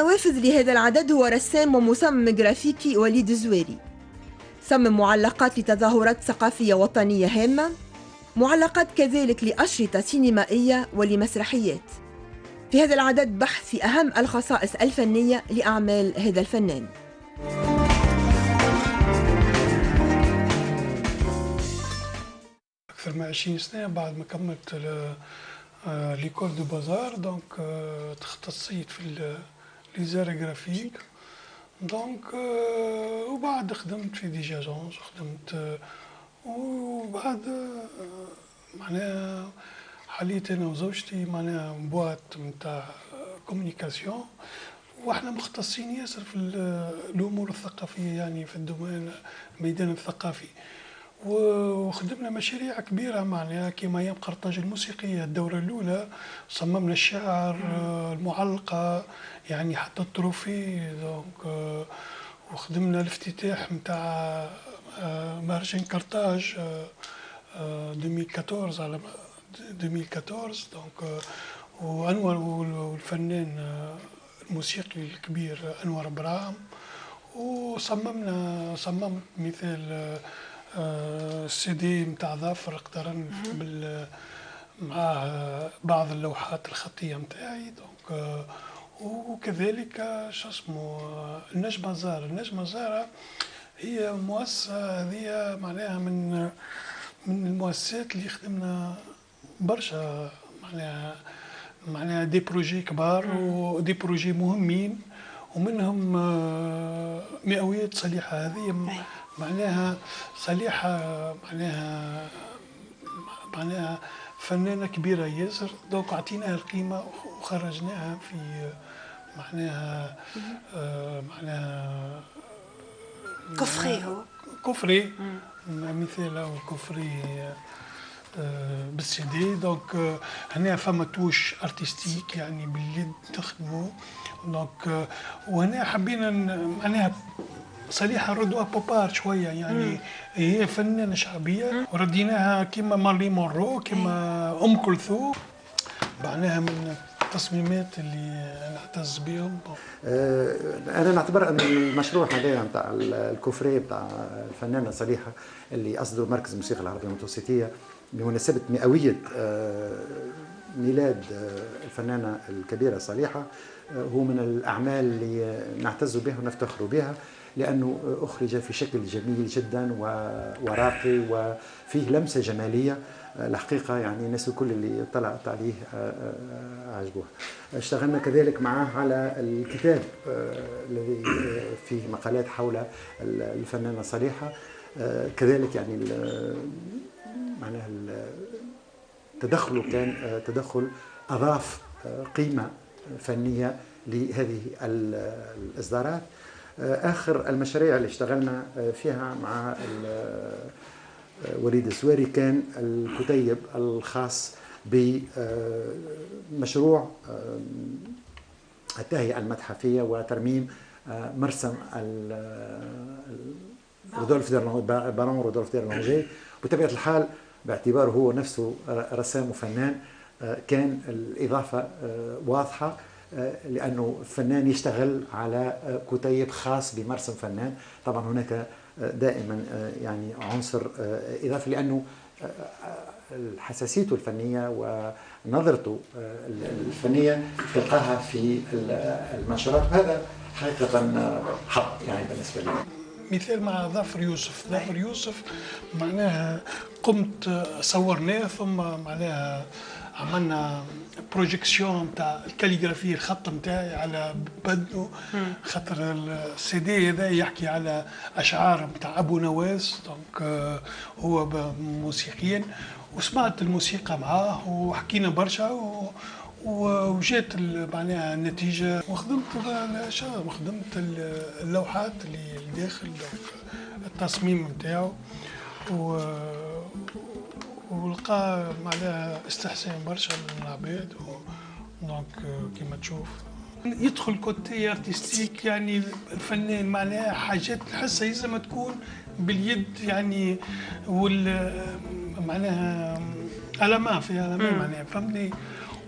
النوافذ لهذا العدد هو رسام ومصمم جرافيكي وليد الزويري. صمم معلقات لتظاهرات ثقافية وطنية هامة، معلقات كذلك لأشرطة سينمائية ولمسرحيات. في هذا العدد بحث في أهم الخصائص الفنية لأعمال هذا الفنان. أكثر من 20 سنة بعد ما كملت ليكول دو بازار، دونك تخصصيت في ليزار جرافيك، دونك وبعد خدمت في دي جاجونس، خدمت وبعد معناها حليت انا وزوجتي معناها بواط نتاع كومونيكاسيون، واحنا مختصين ياسر في الامور الثقافيه، يعني في الميدان الثقافي، وخدمنا مشاريع كبيره معناها كما ايام قرطاج الموسيقيه الدوره الاولى، صممنا الشعر، المعلقه، يعني حتى التروفي، دونك وخدمنا الافتتاح نتاع مهرجان قرطاج 2014 على 2014، دونك وانور والفنان الموسيقي الكبير انور براهم، صممت مثال السي دي نتاع ظافر اقترن مع بعض اللوحات الخطيه نتاعي، دونك وكذلك شو اسمه النجمه الزهراء هي مؤسسه هذه معناها من المؤسسات اللي خدمنا برشا معناها دي بروجي كبار ودي بروجي مهمين، ومنهم مئويات صليحه. هذه معناها صليحه معناها فنانه كبيره ياسر، دوك عطيناها القيمه وخرجناها في معناها كفري مثال او كفري بالسي دي، دونك هنا فما توش ارتستيك يعني باليد تخدموا، دونك وهنا حبينا معناها صليحه ردوها بوبار شويه، يعني هي فنانه شعبيه ورديناها كيما مارلي مونرو، كيما كلثوم، معناها من التصميمات اللي نعتز بهم. انا نعتبر ان المشروع هذا نتاع الكوفري نتاع الفنانه صليحه اللي اصدره مركز الموسيقى العربيه المتوسطيه بمناسبه مئويه ميلاد الفنانه الكبيره صليحه، هو من الاعمال اللي نعتز بها ونفتخر بها، لانه اخرج في شكل جميل جدا وراقي وفيه لمسه جماليه الحقيقه، يعني الناس الكل اللي طلعت عليه عجبوه. اشتغلنا كذلك معه على الكتاب الذي فيه مقالات حول الفنانه صليحه، كذلك يعني معناها التدخل كان تدخل اضاف قيمه فنيه لهذه الاصدارات. اخر المشاريع اللي اشتغلنا فيها مع وليد الزويري كان الكتيب الخاص بمشروع التهيئة المتحفية وترميم مرسم بارون رودولف ديرلانجي. بطبيعة الحال باعتباره هو نفسه رسام وفنان كان الإضافة واضحة، لأنه فنان يشتغل على كتيب خاص بمرسم فنان. طبعا هناك دائما يعني عنصر إضافي، لأنه حساسيته الفنية ونظرته الفنية تلقاها في المنشورات، وهذا حقيقة حظ يعني بالنسبة لي. مثال مع ظافر يوسف معناها قمت صورناه، ثم معناها عملنا بروجيكسيون تاع الكاليغرافيه الخط نتاعي على بدنه، خاطر السي دي هذا يحكي على اشعار نتاع ابو نواس، دونك هو موسيقيا، وسمعت الموسيقى معاه وحكينا برشا وجات معناها النتيجه، وخدمت اللوحات اللي داخل التصميم نتاعو، ولقى معناها استحسان برشا من العباد، دونك كيما تشوف يدخل كوتي ارتستيك، يعني الفنان معناها حاجات نحسها لازم تكون باليد، يعني معناها ألمان معناها فهمتني،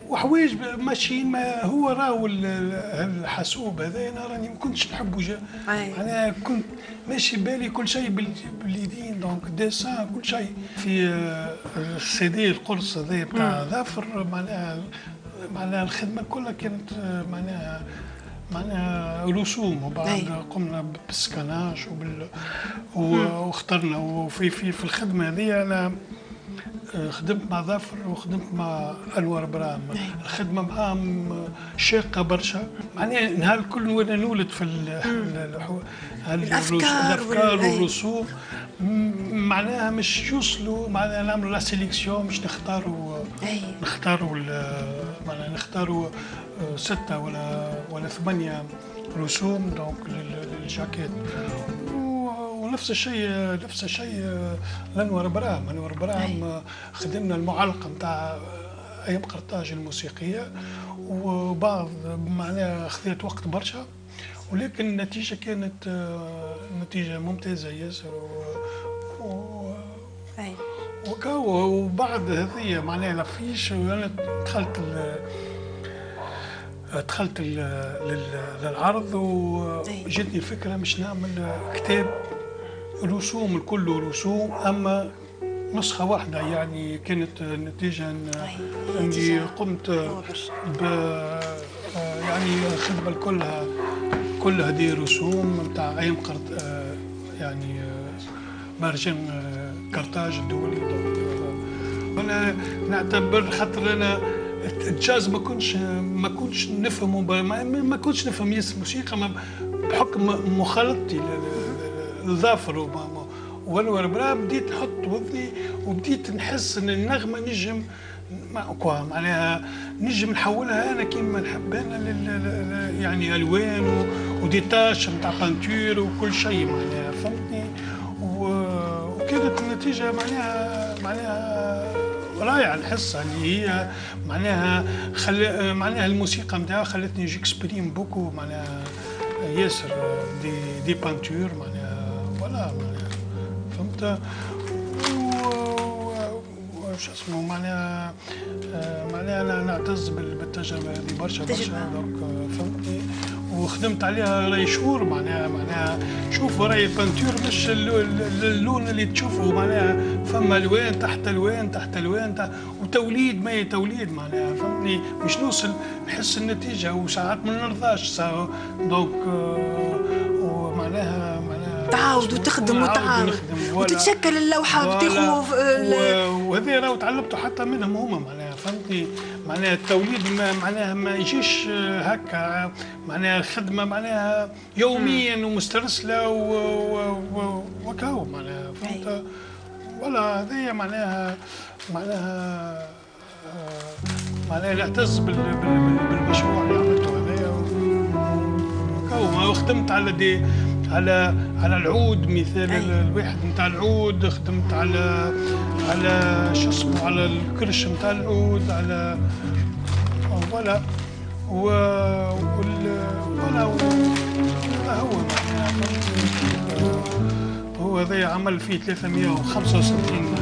وحوايج ماشيين. ما هو راهو الحاسوب هذا انا راني ما كنتش نحبه انا كنت ماشي بالي كل شيء باليدين، دونك ديسان كل شيء في السي دي القرص هذا بتاع ظافر. معناها الخدمه كلها كانت معناها رسوم، وبعد قمنا بالسكاناج واخترنا. وفي الخدمه هذه انا خدمت مع ظافر وخدمت مع انور برام. الخدمه معاهم شاقه برشا، معناها نهار الكل وانا نولد في الافكار والرسوم. معناها مش يوصلوا، معناها نعملوا لا سيليكسيون، مش نختاروا معناها نختاروا 6 ولا 8 رسوم دونك للجاكيت. ونفس الشيء لانور برام خدمنا المعلقه نتاع ايام قرطاج الموسيقيه، وبعض معناها خذت وقت برشا، ولكن النتيجه كانت نتيجه ممتازه ياسر. وبعد هذه معناها لافيش وانا دخلت للعرض، وجتني الفكره مش نعمل كتاب رسوم، الكل رسوم، اما نسخه واحده. يعني كانت النتيجه اني قمت يعني الخدمه كلها دي رسوم نتاع ايام يعني مهرجان قرطاج الدولي. انا نعتبر خاطر انا الجاز ما كنتش نفهمه، ما كنتش نفهم ياسر الموسيقى بحكم مخالطتي لظافر وانور برام. بديت نحط وذني وبديت نحس ان النغمه نجم معناها نجم نحولها انا كيما نحب انا يعني الوان وديتاش نتاع بانتور وكل شيء معناها فهمتني. وكانت النتيجه معناها رائعه، نحسها اللي هي معناها معناها الموسيقى نتاعها خلتني جيكسبريم بوكو معناها ياسر دي بانتور معناها ولا معناها فهمت. وش اسمه معناها انا نعتز بالتجربه هذه برشا دونك فهمتني. وخدمت عليها راي شهور معناها شوفوا راي البانتور مش اللون اللي تشوفه، معناها فما الوان تحت الوان وتوليد ما توليد معناها فهمتني. مش نوصل نحس النتيجه، وساعات ما نرضاش دونك ومعناها تعاود وتخدم وتتشكل اللوحه بتاخذ. وهذا راهو تعلمته حتى منهم هما معناها فهمتني. معناها التوليد معناها ما يجيش هكا، معناها خدمه معناها يوميا ومسترسله وكاو معناها فهمت. ولا هذه معناها نعتز بالمشروع اللي عملته هذايا وكاو. خدمت على العود، مثال الواحد نتاع العود خدمت على شو اسمه على الكرش نتاع العود على ولا هو معناها هو هذا عمل فيه 365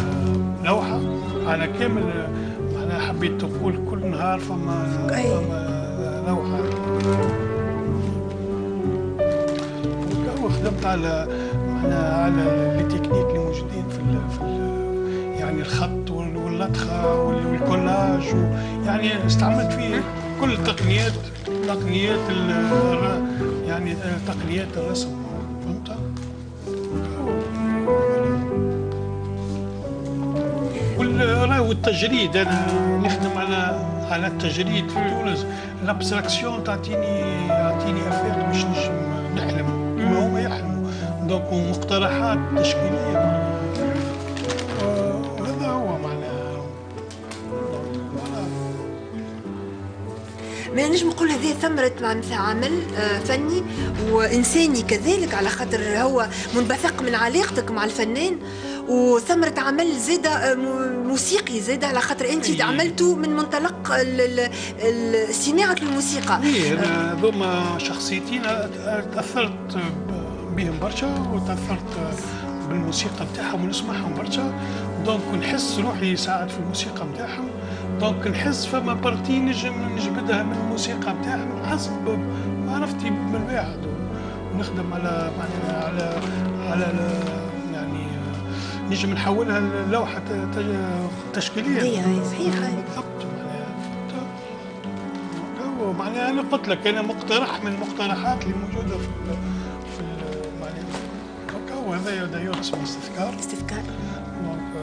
لوحة على كامل معناها. حبيت تقول كل نهار فما لوحة. وخدمت على لي تكنيك اللي موجودين في يعني الخط واللطخه والكولاج، يعني استعملت فيه كل تقنيات يعني تقنيات الرسم فهمت. والتجريد انا نخدم على التجريد في تونس. الابستراكسيون تعطيني افكار مش نجم نحلم كما هما يحلموا، دونك مقترحات تشكيليه وهذا هو معناها. ما نجم نقول هذه ثمرة معناتها عمل فني وإنساني كذلك، على خاطر هو منبثق من علاقتك مع الفنان، وثمرة عمل زادة موسيقي زادة، على خاطر أنت عملته من منطلق صناعة الموسيقى. أنا ذوما شخصيتين تأثرت بهم برشا، وتأثرت بالموسيقى نتاعهم ونسمعهم برشا، دونك نحس روحي ساعات في الموسيقى نتاعهم. دونك نحس فما بارتي نجم نجبدها من الموسيقى بتاعها حسب معرفتي بالواحد، ونخدم على معناها على يعني نجم نحولها للوحه تشكيليه. صحيح. بالضبط. معناها انا قلت لك انا مقترح من المقترحات اللي موجوده في معناها هو هذا دايور اسمه استذكار. دونك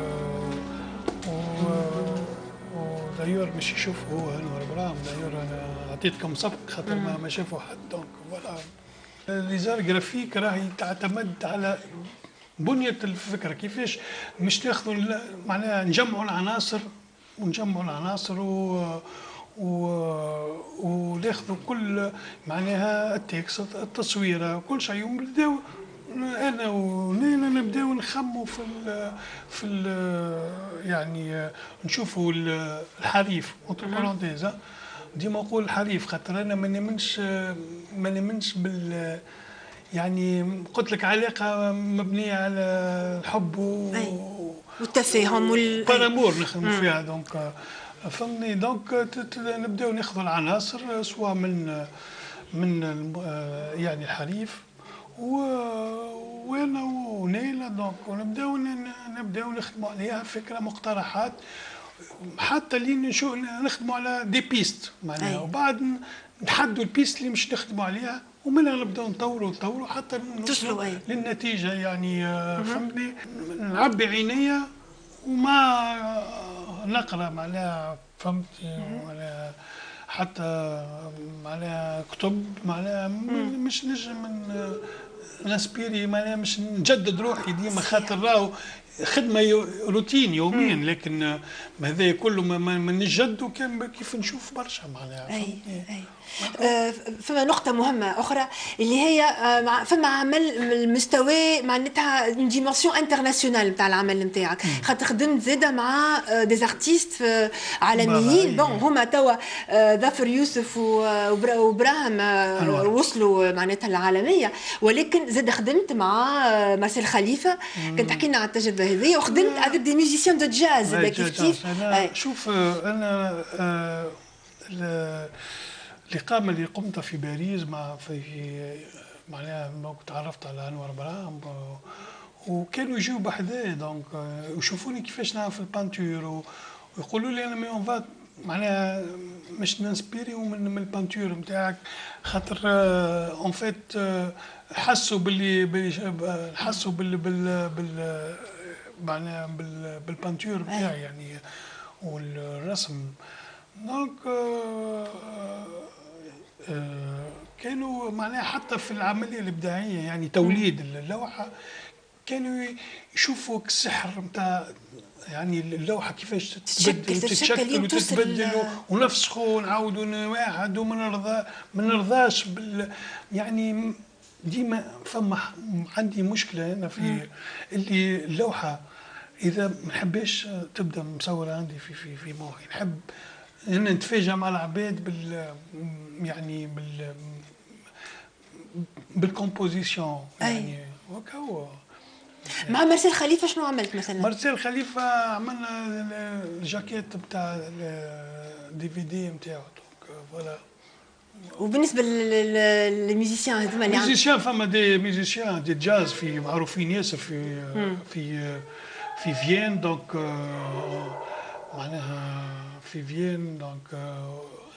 ودايور مش يشوفه هو انور ابراهيم، دايور انا اعطيتكم سبق خاطر ما شافوا حد. دونك فوالا ليزار جرافيك راهي تعتمد على بنيه الفكره، كيفاش مش تاخذوا معناها نجمعوا العناصر وناخذوا كل معناها التكست التصويره كل شيء، ونبداو انا ونينا نبداو نخموا في يعني نشوفوا الحريف اونتر بارونتيز. ديما نقول الحريف خاطر انا ما نمنش بال يعني قلت لك علاقه مبنيه على الحب والتفاهم والبارامور نخدموا فيها. دونك فهمني. دونك نبداو ناخذوا العناصر سواء من يعني الحريف وانا ونيلة. دونك ونبداو نخدموا عليها فكره مقترحات حتى اللي نخدموا على دي بيست معناها، وبعد نحدوا البيست اللي مش نخدموا عليها، ومنها نبداو نطوروا حتى نوصلوا للنتيجه. يعني فهمتني، نعبي عينيا وما نقرا معناها فهمتي، معناها حتى معناها كتب معناها مش نجم نسبيري معناها مش نجدد روحي ديما خاطر راهو خدمه روتين يوميا، لكن هذا كله ما نجدوا كان كيف نشوف برشا معناها. فما نقطة مهمة أخرى اللي هي فما عمل المستوى معناتها ديمونسيون انترناسيونال نتاع العمل نتاعك، خاطر خدمت زاده مع دي ارتيست عالميين. بون هما توا ظفر يوسف وابراهيم وصلوا معناتها العالمية، ولكن زاد خدمت مع مارسيل خليفة. كنت تحكي لنا على التجربة هذه، وخدمت افيك دي ميوزيسيان دو جاز كيف. شوف انا الإقامة اللي قمت في باريس معناها تعرفت على أنور ابراهيم وكانوا يجوا بحذايا. دونك يشوفوني كيفاش نعمل في البانتور ويقولوا لي أنا مي اون فات معناها مش ننسبيري من البانتور نتاعك، خاطر اون فيت حسوا باللي معناها بالبانتور نتاعي يعني والرسم. دونك كانوا معناها حتى في العمليه الابداعيه يعني توليد اللوحه كانوا يشوفوا السحر نتاع يعني اللوحه كيفاش تتشكل وتتبدل ونفسخوا ونعاودوا نواعد وما نرضاش يعني ديما فما عندي مشكله هنا في اللي اللوحه اذا ما نحبش تبدا مصوره عندي في مخي، نحب ان نتفاجأ مع العباد يعني بالكومبوزيسيون يعني وكهو. مع مارسيل خليفة شنو عملت مثلا؟ مارسيل خليفة عملنا الجاكيت بتاع الدي في دي نتاعو. فوالا. وبالنسبه للميوزيسيان هذوما اللي ميوزيسيان فما دي ميوزيسيان دي جاز في معروفين ياسر في فيين. دونك معناها في فيين دونك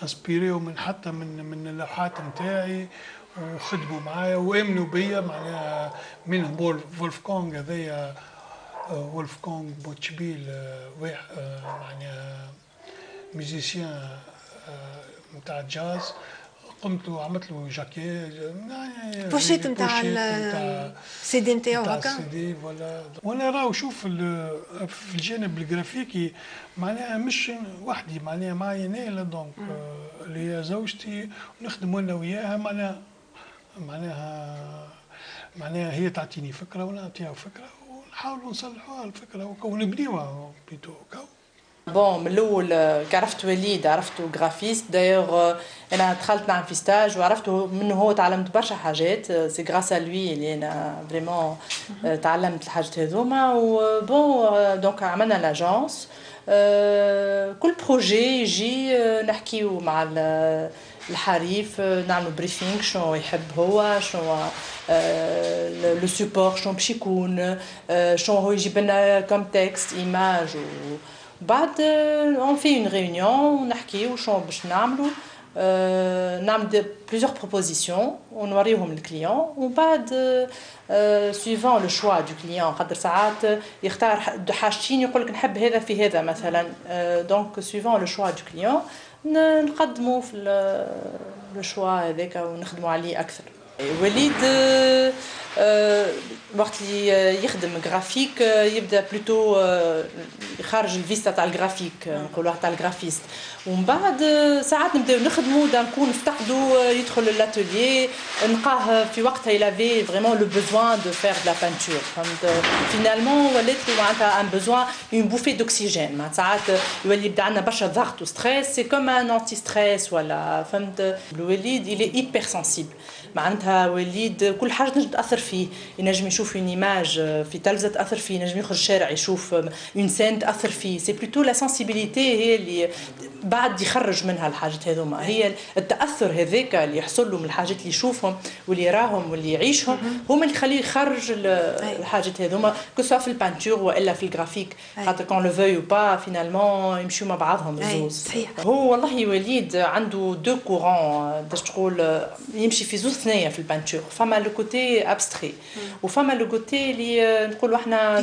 انسبيريو من حتى من اللوحات نتاعي وخدموا معايا وامنوا بيا معناها منهم وولفغانغ هذايا وولفغانغ بوتشبيل معناها ميوزيسيان نتاع جاز. قمت وعملت له جاكيت بوشيت نتاع السي دي نتاعو هكا. وانا راهو شوف في الجانب الجرافيكي معناها مش وحدي معناها معايا نيلة دونك اللي هي زوجتي ونخدموا انا وياها معناها هي تعطيني فكره وانا نعطيها فكره ونحاولوا نصلحوها الفكره ونبنيوها بيتو كاو. بون من الاول عرفت وليد عرفته جرافيست دايوغ انا دخلت معاه في ستاج وعرفته منه هو تعلمت برشا حاجات سي غراس ا لوي اللي انا فريمون تعلمت الحاجات هذوما وبون دونك عملنا لاجونس كل بروجي يجي نحكيو مع الحريف، نعملوا بريفينغ شنو يحب هو، شنو لو سوبور شنو باش يكون، شنو هو يجيب لنا كوم تكست ايماج، وبعد اون في اون ريونيون ونحكيو شنو باش نعملوا. نعمل plusieurs propositions ونوريهم الكليون، ومن بعد suivant le choix du client خاطر ساعات يختار حاجتين يقول لك نحب هذا في هذا مثلا، دونك suivant le choix du client نقدموا في لو شوا هذاك ونخدموا عليه اكثر. وليد وقت اللي يخدم جرافيك يبدا بلوتو يخرج الفيستا تاع الجرافيك، نقولوها تاع الجرافيست، ومن بعد ساعات نبداو نخدموا نكون نفتقدوا يدخل للاتوليي نلقاه في وقتها يلافي فريمون لو بوزوان دو فير دو لا بانتور، فهمت. فينالمون ولات له معناتها ان بوزوان اون بوفي دوكسيجين، معناتها ساعات يولي يبدا عندنا برشا ضغط وستريس، سي كوم ان انتي ستريس ولا فهمت. الوليد الي ايبر سنسيبل، معناتها وليد كل حاجه تنجم تاثر فيه، ينجم يشوف اون ايماج في تلفزه تاثر فيه، ينجم يخرج الشارع يشوف اون سين تاثر فيه، سي بلوتو لا سنسيبيليتي هي اللي بعد يخرج منها الحاجات هذوما، هي التاثر هذاك اللي يحصل له من الحاجات اللي يشوفهم واللي يراهم واللي يعيشهم هما اللي يخليه يخرج الحاجات هذوما، كسوا في البانتور والا في الجرافيك، خاطر كون لو فيو با فينالمون يمشيو مع بعضهم الزوز. هو والله وليد عنده دو كورون باش تقول يمشي في زوز ثنايا في البانتور، فما لو كوتي ابستري وفما لو كوتي اللي نقولوا احنا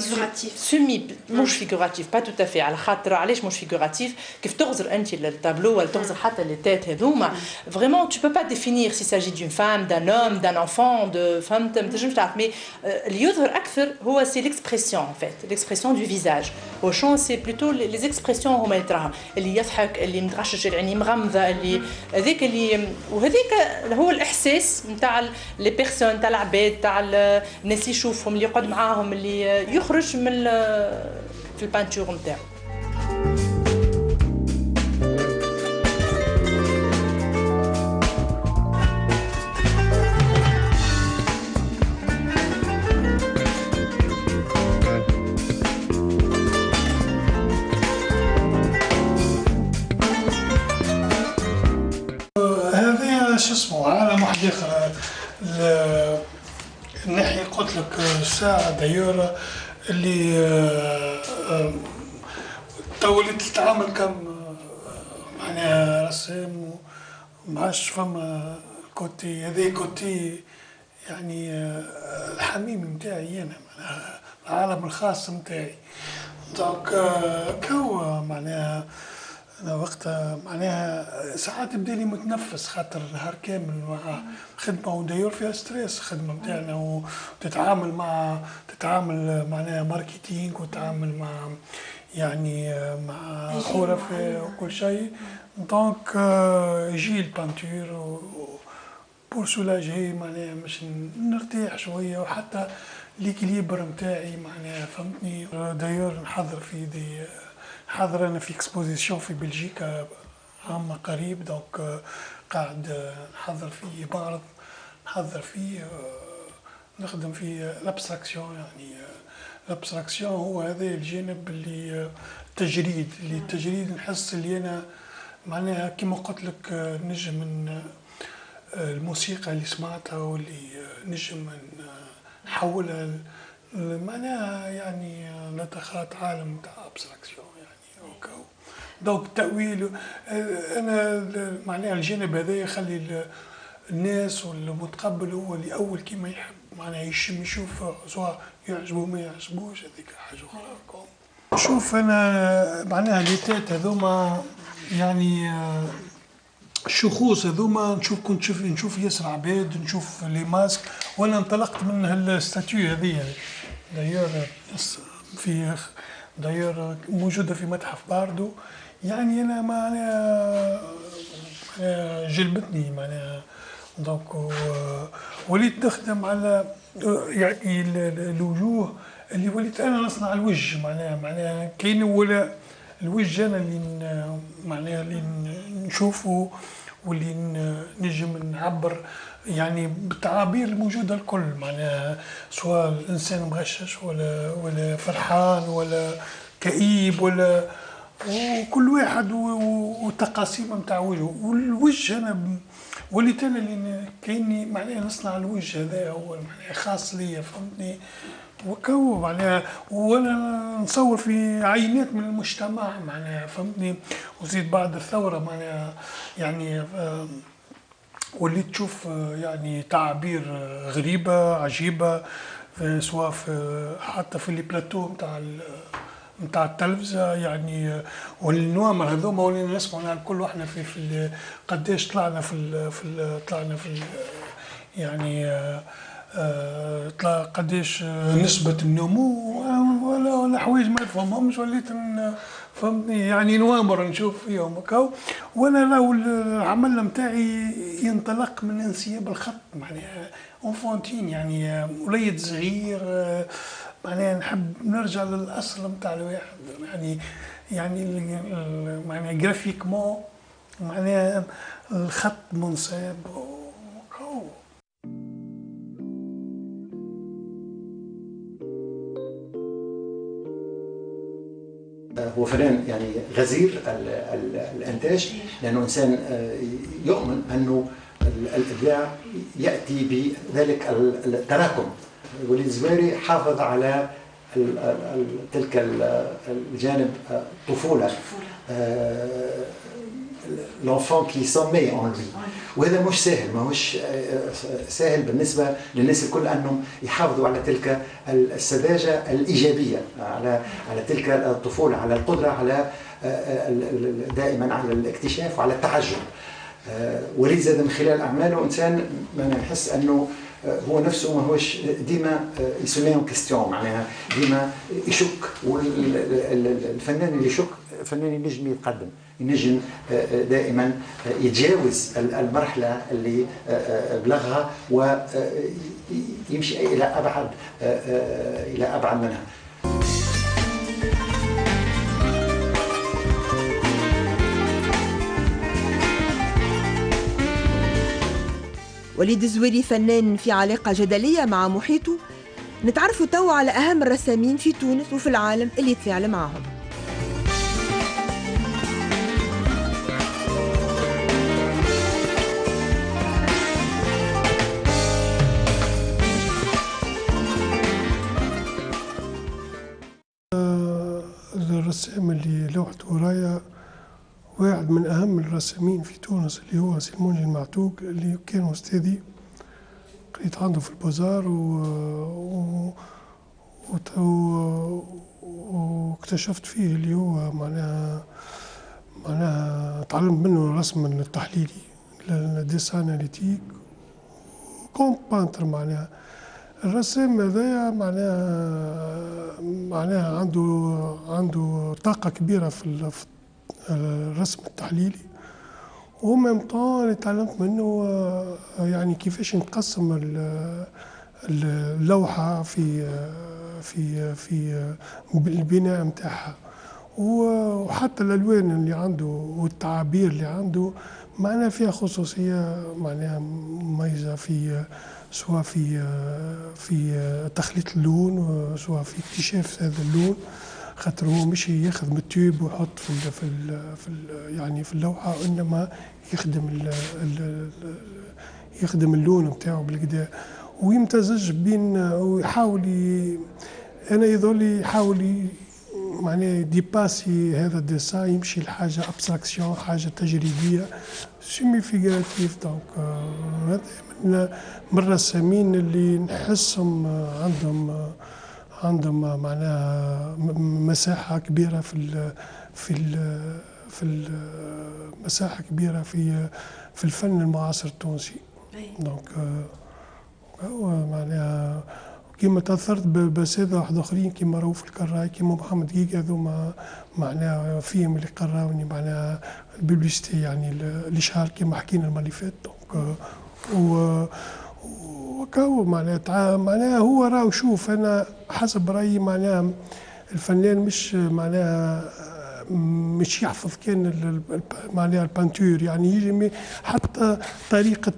سيمي مش فيغوراتيف، با تو تافي، على خاطر علاش مش فيغوراتيف؟ كيف تغزر انت التابلو ولا تغزر حتى لي تيت هذوما فريمون تو بو با ديفينير سي ساجي دون فام دان اوم دان انفون دو، فهمت، ما تنجمش تعرف. مي اللي يظهر اكثر هو سي ليكسبرسيون ان فيت، ليكسبرسيون دو فيزاج، وشون سي بلوتو لي زيكسبرسيون هما اللي تراهم، اللي يضحك، اللي متغشش العينين مغمضه، اللي هذاك اللي، وهذاك هو الاحساس نتاع لي بيرسون، تاع العباد، تاع الناس اللي يشوفهم، اللي يقعد معاهم، اللي يخرج من في البانتور نتاعو. هذا شو اسمه عالم واحد اخر. الناحية قلت لك الساعة دايورة اللي توليت تتعامل كم معناها رسام، ومعاش فما كوتي هذا كوتي يعني الحميم نتاعي أنا، معناها العالم الخاص نتاعي. دونك كوا معناها أنا وقتها معناها ساعات بدالي متنفس، خاطر نهار كامل مع خدمة ودايور فيها ستريس الخدمة نتاعنا، وتتعامل تتعامل معناها ماركتينغ، وتتعامل مع يعني مع حرفاء وكل شيء. دونك يجي البانتور بور سولاجي معناها باش نرتاح شوية، وحتى ليكليبر نتاعي معناها فهمتني. دايور نحضر في دي حاضر انا في اكسبوزيسيون في بلجيكا عام قريب، دونك قاعد نحضر فيه معرض، نحضر فيه نخدم فيه الابستراكسيون. يعني الابستراكسيون هو هذا الجانب اللي التجريد نحس اللي انا معناها كما قلت لك نجم من الموسيقى اللي سمعتها واللي نجم نحولها معناها يعني نتخات عالم تاع ابستراكسيون. دونك التأويل أنا معناها الجانب هذا يخلي الناس والمتقبل هو اللي أول كيما يحب معناها يشوف سواء يعجبه ما يعجبوش، هذيك حاجة أخرى. شوف أنا معناها ليتات هذوما يعني الشخوص هذوما كنت نشوف ياسر عباد، نشوف لي ماسك، وأنا انطلقت من هالستاتيو هذه دايور موجودة في متحف باردو. يعني أنا معناها جلبتني معناها، دونك وليت نخدم على يعني الوجوه اللي وليت أنا نصنع الوجه معناها كاين ولا الوجه أنا اللي معناها اللي نشوفه واللي نجم نعبر يعني بالتعابير الموجودة الكل، معناها سواء الإنسان مغشش ولا فرحان ولا كئيب ولا وكل واحد والتقاسيم نتاع وجهه. والوجه انا وليت انا اللي كاني معناها نصنع الوجه هذا هو معناها خاص ليا، فهمتني؟ وكو معناها وانا نصور في عينات من المجتمع معناها، فهمتني؟ وزيد بعد الثوره معناها يعني وليت تشوف يعني تعابير غريبه عجيبه، سواء في حتى في لي بلاتو نتاع التلفزه يعني. والنوامر هذوما ولينا نسمعوا الكل، واحنا في قداش طلعنا طلعنا في يعني قداش نسبة النمو ولا حوايج ما نفهمهمش، وليت فهمتني يعني نوامر نشوف فيهم هكا. وانا لو العمل نتاعي ينطلق من انسياب الخط معناها اونفونتين يعني وليد صغير معناها نحب نرجع للاصل نتاع الواحد يعني معناها جرافيكمون معناها الخط منصاب وكو. هو فنان يعني غزير الانتاج، لانه انسان يؤمن انه الابداع ياتي بذلك التراكم. وليد الزويري حافظ على تلك الجانب الطفوله، l'enfant qui sommeille en lui. وهذا مش سهل، ماهوش سهل بالنسبه للناس الكل انهم يحافظوا على تلك السذاجه الايجابيه، على تلك الطفوله، على القدره على دائما على الاكتشاف وعلى التعجب. وليد زاد من خلال اعماله انسان ما نحس انه هو نفسه ما هوش ديما يسميه كيستيون، معناها ديما يشك. والفنان اللي يشك فنان ينجم يتقدم، ينجم دائما يتجاوز المرحله اللي بلغها ويمشي الى ابعد منها. وليد الزويري فنان في علاقة جدلية مع محيطه. نتعرفوا توا على أهم الرسامين في تونس وفي العالم اللي يتفاعل معهم. الرسام اللي لوحته ورايا واحد من أهم الرسامين في تونس اللي هو سلمون المعتوق، اللي كان أستاذي، قريت عنده في البازار واكتشفت فيه اللي هو معناها تعلمت منه الرسم التحليلي، الديسان اناليتيك، كونت بانتر. معناها الرسام هذايا معناها عنده طاقة كبيرة في الرسم التحليلي، وميم طون تعلمت منه يعني كيفاش نقسم اللوحة في البناء نتاعها، وحتى الألوان اللي عنده والتعابير اللي عنده معناها فيها خصوصية معناها مميزة سواء في تخليط اللون، سواء في اكتشاف هذا اللون، خاطر هو مش ياخذ من التيوب ويحط يعني في اللوحه، انما يخدم اللون نتاعو بالكدا، ويمتزج بين ويحاول انا يظل يحاول معناه ديباسي هذا الديسان، يمشي لحاجه ابستراكسيون، حاجه تجريبيه سيمي فيغاتيف. دونك هذا من الرسامين اللي نحسهم عندهم معناها مساحة كبيرة في مساحة كبيرة في الفن المعاصر التونسي. دونك هو معناها كيما تأثرت بأساتذة واحد آخرين كيما رؤوف الكراي، كيما محمد دقيق، هذوما معناها فيهم اللي قراوني معناها الببليستي، يعني الإشهار كيما حكينا المرة اللي فاتت. دونك وكاو معناها هو راهو. شوف انا حسب رايي معناها الفنان مش يحفظ كان معناها البانتور، يعني يجي حتى طريقه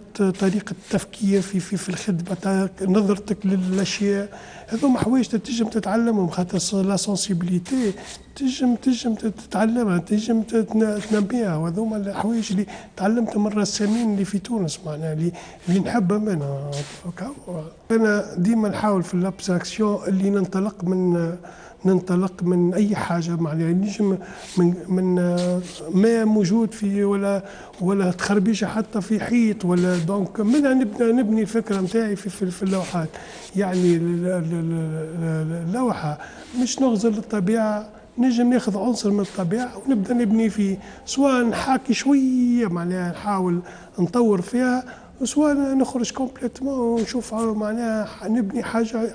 التفكير في الخدمه، نظرتك للاشياء، هذوما حوايج تنجم تتعلمهم، خاطر لا سونسيبيليتي تنجم تتعلمها، تنجم تنميها، وهذوما الحوايج اللي تعلمتهم من الرسامين اللي في تونس معناها اللي نحبها منها. انا ديما نحاول في الابستراكسيون اللي ننطلق من اي حاجه معناها نجم من ما موجود في ولا تخربيشه حتى في حيط ولا دونك منها نبني الفكره نتاعي في اللوحات. يعني اللوحه مش نغزل الطبيعه، نجم ناخذ عنصر من الطبيعه ونبدا نبني فيه، سواء نحاكي شويه معناها نحاول نطور فيها، سواء نخرج كومبليتمون ونشوف معناها نبني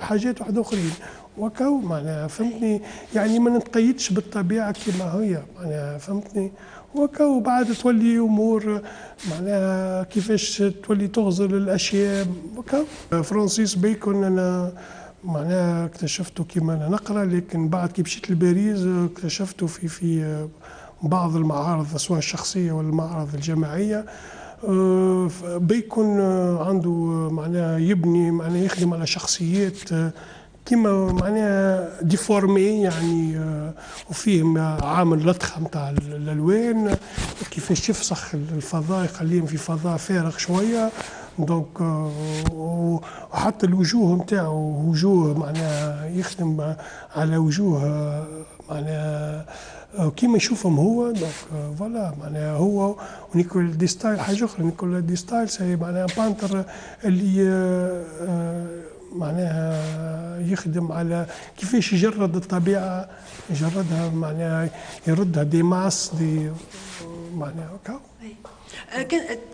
حاجات واحده اخرين وكاو معناها فهمتني. يعني ما نتقيدش بالطبيعه كما هي معناها فهمتني. وكاو بعد تولي امور معناها كيفاش تولي تغزل الاشياء وكاو. فرانسيس بيكون انا معناها اكتشفته كيما انا نقرا، لكن بعد كي مشيت لباريس اكتشفته في بعض المعارض سواء الشخصيه ولا المعارض الجماعيه. بيكون عنده معناها يبني معناها يخدم على شخصيات كيما معناها ديفورمي يعني، وفيه عامل لطخه نتاع الالوان كيفاش يفسخ الفضاء يخليهم في فضاء فارغ شويه. دونك وحتى الوجوه نتاعو وجوه معناها يخدم على وجوه معناها كيما يشوفهم هو. دونك فوالا معناها هو ونيكول دي ستايل حاجه اخرى. نيكول دي ستايل سي معناها بانتر اللي معناها يخدم على كيفاش يجرد الطبيعه، يجردها معناها يردها دي ماس دي معناها هكا.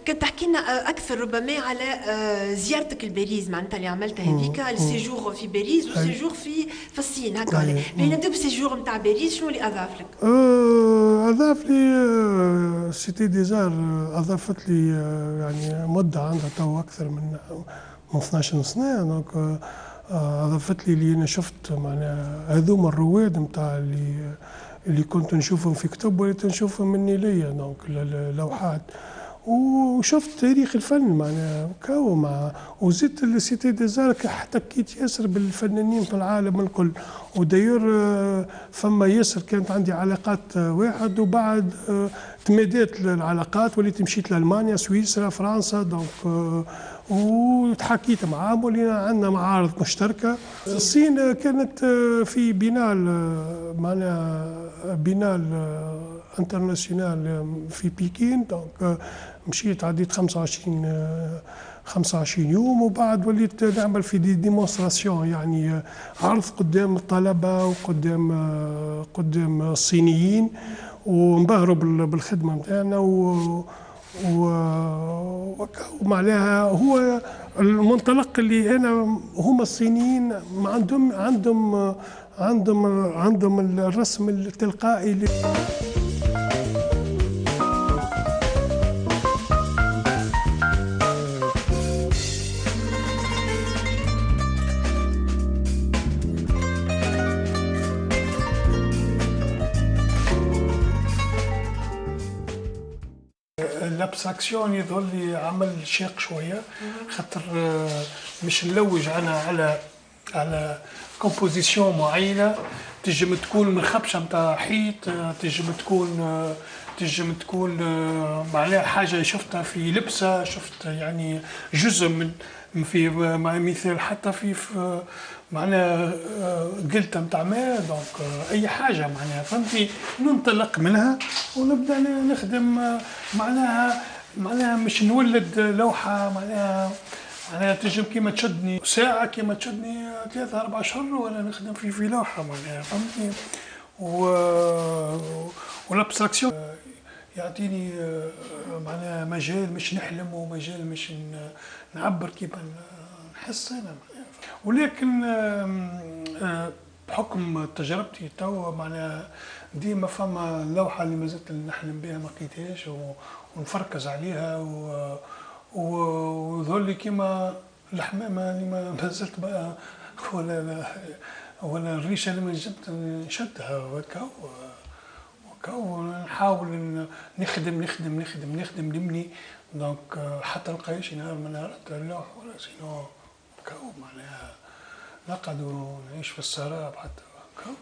كنت تحكي لنا اكثر ربما على زيارتك لباريس معناتها اللي عملتها هذيك السيجور في باريس والسيجور في الصين هكا. نبداو بالسيجور نتاع باريس، شنو اللي اضاف لك؟ اضاف لي سيتي ديزار، اضافت لي يعني مده عندها تو اكثر من 12 سنه. دونك اضافت لي اللي انا شفت معناها هذوما الرواد نتاع اللي كنت نشوفهم في كتب وليت نشوفهم مني ليا. دونك اللوحات وشفت تاريخ الفن معناها كاو مع وزدت السيتي ديزار احتكيت ياسر بالفنانين في العالم الكل. وداير فما ياسر كانت عندي علاقات واحد، وبعد تمدات العلاقات وليت مشيت لألمانيا سويسرا فرنسا. دونك وتحكيت معاهم ولينا عندنا معارض مشتركه. الصين كانت في بينال معناها بينال انترناسيونال في بكين. دونك مشيت عديت 25 يوم، وبعد وليت نعمل في دي ديمونستراسيون يعني عرض قدام الطلبه وقدام الصينيين، وانبهروا بالخدمه نتاعنا ومعناها هو المنطلق اللي انا هما الصينيين عندهم الرسم التلقائي. الابستراكسيون يظهر لي عمل شاق شويه، خاطر مش نلوج انا على كومبوزيسيون معينه. تنجم تكون من خبشه نتاع حيط، تنجم تكون معناها حاجه شفتها في لبسه، شفت يعني جزء من في مثال حتى في معناها قلتها نتاع ماء. دونك اي حاجه معناها فهمتي ننطلق منها ونبدا نخدم معناها مش نولد لوحه معناها تنجم كيما تشدني ساعه كيما تشدني 3-4 أشهر وانا نخدم في لوحه معناها فهمتني. والابستراكسيون يعطيني معناها مجال مش نحلم ومجال مش نعبر كيما نحس انا. ولكن بحكم تجربتي توا معناها ديما فما لوحه اللي مازلت نحلم بها ما لقيتهاش ونفركز عليها ويظهر لي كيما الحمامه اللي ما زلت بقى ولا الريشه اللي ما زلت نشدها وكاو نحاول نخدم نبني. دونك حتى نلقى شي نهار من نهارات اللوح ولا سينو كاو معناها نقعد ونعيش في السراب حتى كاو.